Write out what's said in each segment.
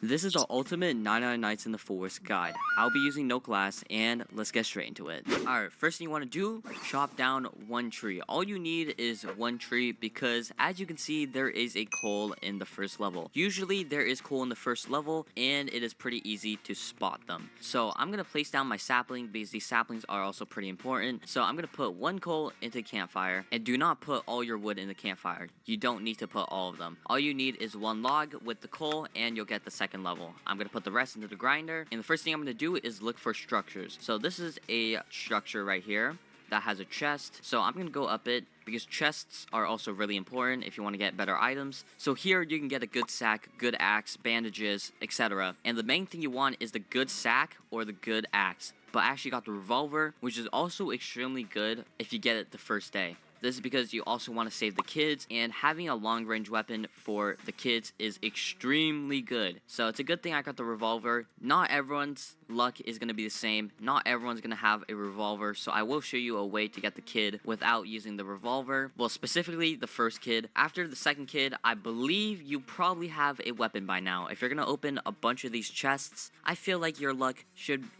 This is the ultimate 99 Nights in the Forest guide. I'll be using no glass, and let's get straight into it. Alright, first thing you want to do, chop down one tree. All you need is one tree because as you can see, there is a coal in the first level. Usually there is coal in the first level, and it is pretty easy to spot them. So I'm going to place down my sapling because these saplings are also pretty important. So I'm going to put one coal into the campfire, and do not put all your wood in the campfire. You don't need to put all of them. All you need is one log with the coal, and you'll get the second level. I'm going to put the rest into the grinder, and the first thing I'm going to do is look for structures. So this is a structure right here that has a chest, so I'm going to go up it because chests are also really important if you want to get better items. So here you can get a good sack, good axe, bandages, etc. And the main thing you want is the good sack or the good axe. But I actually got the revolver, which is also extremely good if you get it the first day. This is because you also want to save the kids, and having a long-range weapon for the kids is extremely good. So it's a good thing I got the revolver. Not everyone's luck is going to be the same. Not everyone's going to have a revolver, so I will show you a way to get the kid without using the revolver. Well, specifically the first kid. After the second kid, I believe you probably have a weapon by now. If you're going to open a bunch of these chests, I feel like your luck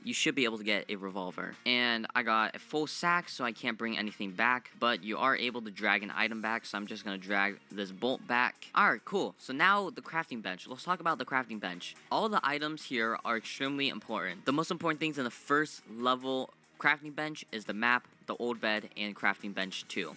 you should be able to get a revolver. And I got a full sack, so I can't bring anything back, but you are able to drag an item back, so I'm just going to drag this bolt back. Alright, cool. So now the crafting bench. Let's talk about the crafting bench. All the items here are extremely important. The most important things in the first level crafting bench is the map, the old bed, and crafting bench 2.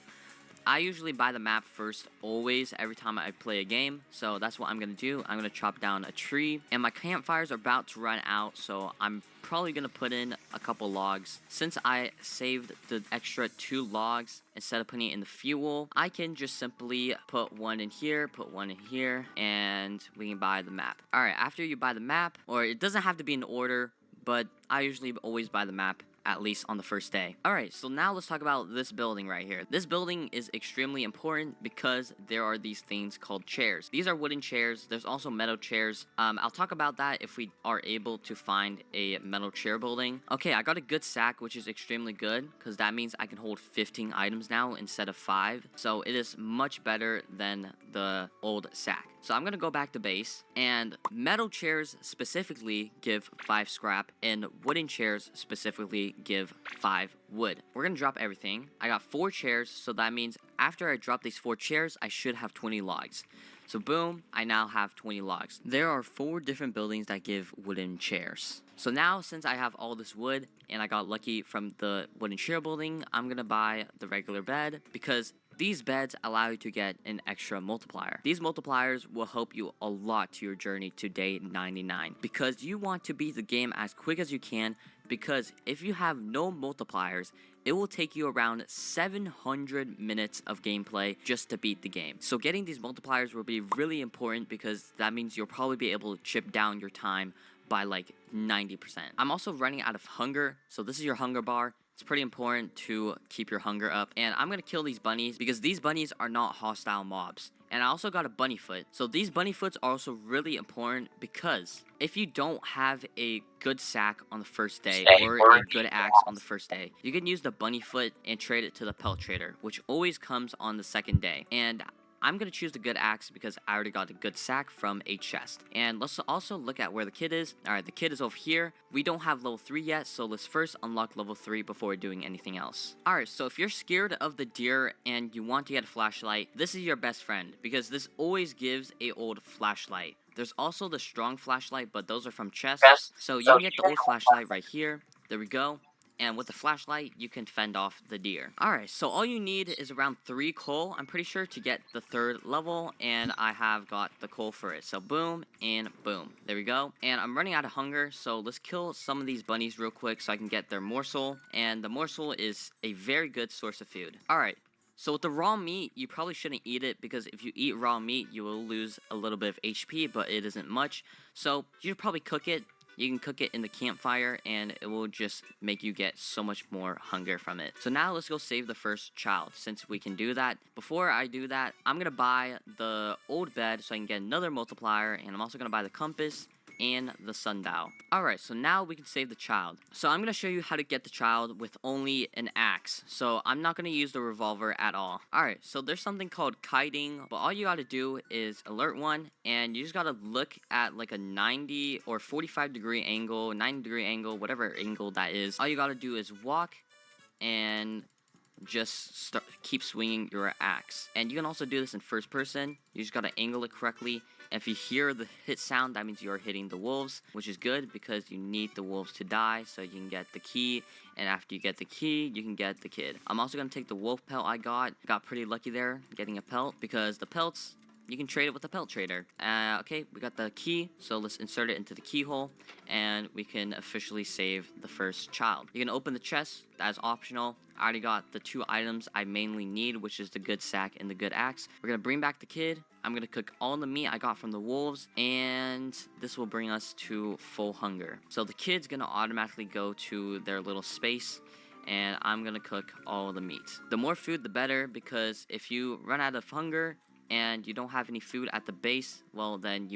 I usually buy the map first, always, every time I play a game, so that's what I'm going to do. I'm going to chop down a tree, and my campfires are about to run out, so I'm probably going to put in a couple logs. Since I saved the extra 2 logs instead of putting it in the fuel, I can just simply put one in here, put one in here, and we can buy the map. Alright, after you buy the map, or it doesn't have to be in order, but I usually always buy the map, at least on the first day. Alright, so now let's talk about this building right here. This building is extremely important because there are these things called chairs. These are wooden chairs. There's also metal chairs. I'll talk about that if we are able to find a metal chair building. Okay, I got a good sack, which is extremely good because that means I can hold 15 items now instead of 5. So it is much better than the old sack. So I'm going to go back to base, and metal chairs specifically give 5 scrap, and wooden chairs specifically give 5 wood. We're going to drop everything. I got 4 chairs, so that means after I drop these 4 chairs, I should have 20 logs. So boom, I now have 20 logs. There are 4 different buildings that give wooden chairs. So now, since I have all this wood, and I got lucky from the wooden chair building, I'm going to buy the regular bed, because these beds allow you to get an extra multiplier. These multipliers will help you a lot to your journey to day 99, because you want to beat the game as quick as you can, because if you have no multipliers, it will take you around 700 minutes of gameplay just to beat the game. So getting these multipliers will be really important because that means you'll probably be able to chip down your time by like 90%. I'm also running out of hunger, so this is your hunger bar. It's pretty important to keep your hunger up. And I'm going to kill these bunnies because these bunnies are not hostile mobs. And I also got a bunny foot. So these bunny foots are also really important because if you don't have a good sack on the first day or a good axe on the first day, you can use the bunny foot and trade it to the pelt trader, which always comes on the second day. And I'm going to choose the good axe because I already got a good sack from a chest. And let's also look at where the kid is. Alright, the kid is over here. We don't have level 3 yet, so let's first unlock level 3 before doing anything else. Alright, so if you're scared of the deer and you want to get a flashlight, this is your best friend because this always gives a old flashlight. There's also the strong flashlight, but those are from chests. So you can get the old flashlight right here. There we go. And with the flashlight, you can fend off the deer. Alright, so all you need is around 3 coal, I'm pretty sure, to get the 3rd level, and I have got the coal for it. So boom, and boom. There we go. And I'm running out of hunger, so let's kill some of these bunnies real quick so I can get their morsel. And the morsel is a very good source of food. Alright. So with the raw meat, you probably shouldn't eat it because if you eat raw meat, you will lose a little bit of HP, but it isn't much. So you should probably cook it. You can cook it in the campfire, and it will just make you get so much more hunger from it. So now let's go save the first child, since we can do that. Before I do that, I'm going to buy the old bed so I can get another multiplier, and I'm also going to buy the compass and the sundial. Alright, so now we can save the child. So I'm going to show you how to get the child with only an axe. So I'm not going to use the revolver at all. Alright, so there's something called kiting, but all you got to do is alert one, and you just got to look at like a 90 or 45 degree angle, 90 degree angle, whatever angle that is. All you got to do is walk and just keep swinging your axe. And you can also do this in first person. You just gotta angle it correctly. And if you hear the hit sound, that means you're hitting the wolves, which is good because you need the wolves to die so you can get the key. And after you get the key, you can get the kid. I'm also gonna take the wolf pelt I got. Got pretty lucky there getting a pelt because the pelts, you can trade it with the pelt trader. Okay, we got the key, so let's insert it into the keyhole, and we can officially save the first child. You can open the chest, that's optional. I already got the 2 items I mainly need, which is the good sack and the good axe. We're gonna bring back the kid. I'm gonna cook all the meat I got from the wolves, and this will bring us to full hunger. So the kid's gonna automatically go to their little space, and I'm gonna cook all the meat. The more food, the better, because if you run out of hunger, and you don't have any food at the base, well then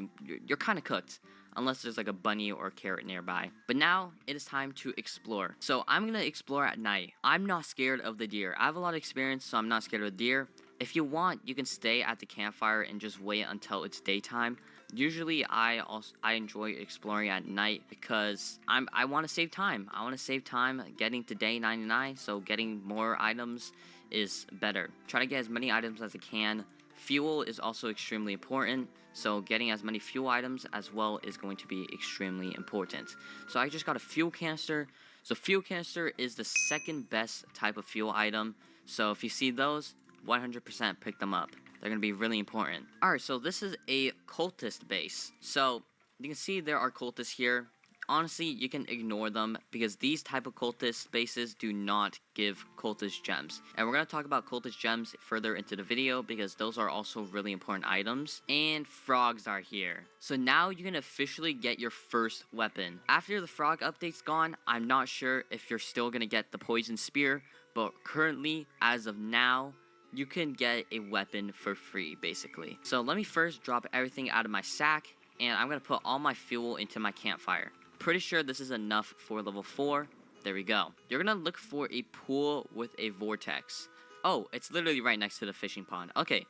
you're kind of cooked, unless there's like a bunny or a carrot nearby. But now it is time to explore. So I'm gonna explore at night. I'm not scared of the deer. I have a lot of experience, so I'm not scared of the deer. If you want, you can stay at the campfire and just wait until it's daytime. Usually I enjoy exploring at night because I want to save time. I want to save time getting to day 99, so getting more items is better. Try to get as many items as I can. Fuel is also extremely important, so getting as many fuel items as well is going to be extremely important. So I just got a fuel canister. So fuel canister is the second best type of fuel item. So if you see those, 100% pick them up. They're going to be really important. Alright, so this is a cultist base. So you can see there are cultists here. Honestly, you can ignore them because these type of cultist bases do not give cultist gems. And we're going to talk about cultist gems further into the video because those are also really important items. And frogs are here. So now you can officially get your first weapon. After the frog update's gone, I'm not sure if you're still going to get the poison spear, but currently, as of now, you can get a weapon for free, basically. So let me first drop everything out of my sack, and I'm going to put all my fuel into my campfire. Pretty sure this is enough for level 4. There we go. You're gonna look for a pool with a vortex. Oh, it's literally right next to the fishing pond. Okay,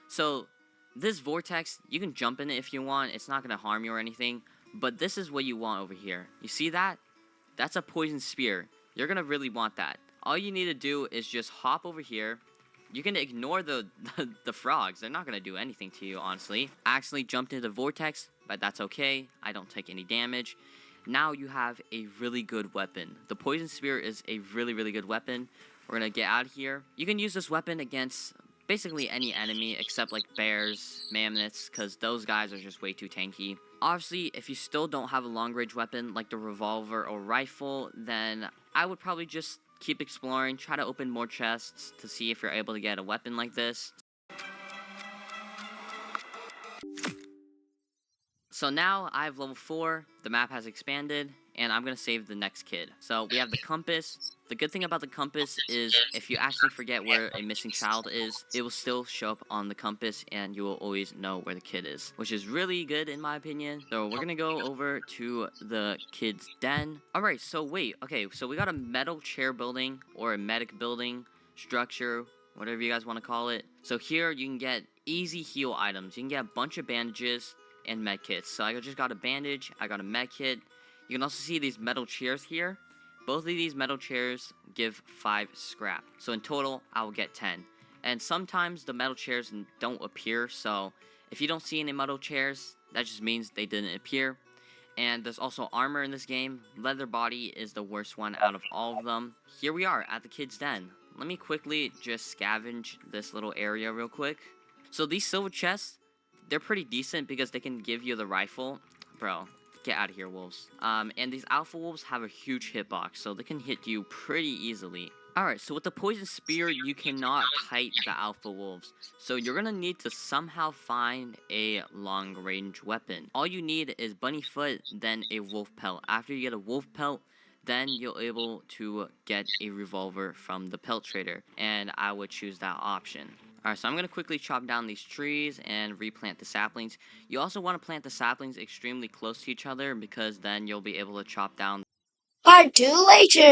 so this vortex, you can jump in it if you want. It's not gonna harm you or anything. But this is what you want over here. You see that? That's a poison spear. You're gonna really want that. All you need to do is just hop over here. You can ignore the frogs. They're not gonna do anything to you, honestly. I actually jumped into the vortex, but that's okay. I don't take any damage. Now you have a really good weapon. The poison spear is a really, really good weapon. We're gonna get out of here. You can use this weapon against basically any enemy except like bears, mammoths, because those guys are just way too tanky. Obviously, if you still don't have a long-range weapon like the revolver or rifle, then I would probably just keep exploring, try to open more chests to see if you're able to get a weapon like this. So now I have level 4, the map has expanded, and I'm going to save the next kid. So we have the compass. The good thing about the compass is if you actually forget where a missing child is, it will still show up on the compass and you will always know where the kid is, which is really good in my opinion. So we're going to go over to the kid's den. Alright, so wait, okay, so we got a metal chair building or a medic building structure, whatever you guys want to call it. So here you can get easy heal items. You can get a bunch of bandages and med kits. So I just got a bandage, I got a med kit. You can also see these metal chairs here. Both of these metal chairs give 5 scrap. So in total, I will get 10. And sometimes the metal chairs don't appear, so if you don't see any metal chairs, that just means they didn't appear. And there's also armor in this game. Leather body is the worst one out of all of them. Here we are at the kid's den. Let me quickly just scavenge this little area real quick. So these silver chests, they're pretty decent because they can give you the rifle. Bro, get out of here, wolves. And these alpha wolves have a huge hitbox, so they can hit you pretty easily. Alright, so with the poison spear, you cannot kite the alpha wolves. So you're gonna need to somehow find a long-range weapon. All you need is bunny foot, then a wolf pelt. After you get a wolf pelt, then you'll be able to get a revolver from the pelt trader. And I would choose that option. Alright, so I'm going to quickly chop down these trees and replant the saplings. You also want to plant the saplings extremely close to each other because then you'll be able to chop down. Part 2 later.